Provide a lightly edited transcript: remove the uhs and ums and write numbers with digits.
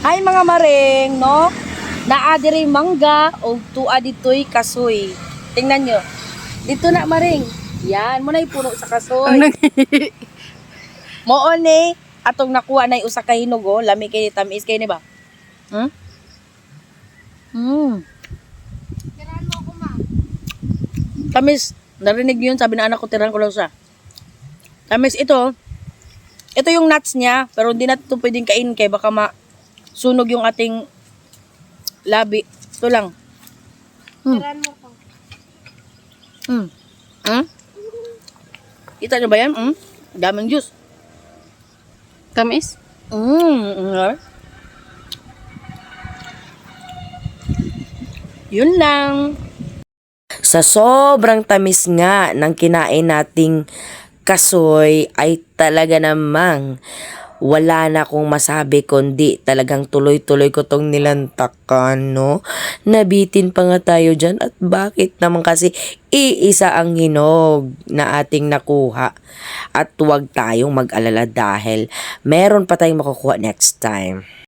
Hi mga maring, no? Naa diri mangga o tua ditoy kasoy. Tingnan nyo. Dito na maring. Yan, mo na puno sa kasoy. Moon ni atong nakuha na usa ka hinog oh, lami kay tamis kay ni ba? Hmm? Tirahan mo ako, ma. Tamis. Narinig yun, sabi na anak ko, tiran ko lang siya. Tamis ito. Ito yung nuts niya, pero hindi natin ito pwedeng kainin kay baka masunog yung ating labi. Ito lang. Tirahan mo ako. Kita nyo ba yan? Daming juice. Tamis? Yun lang. Sa sobrang tamis nga ng kinain nating kasoy ay talaga namang wala na akong masabi kundi talagang tuloy-tuloy ko tong nilantakan, no? Nabitin pa nga tayo dyan at bakit naman kasi iisa ang hinog na ating nakuha at huwag tayong mag-alala dahil meron pa tayong makukuha next time.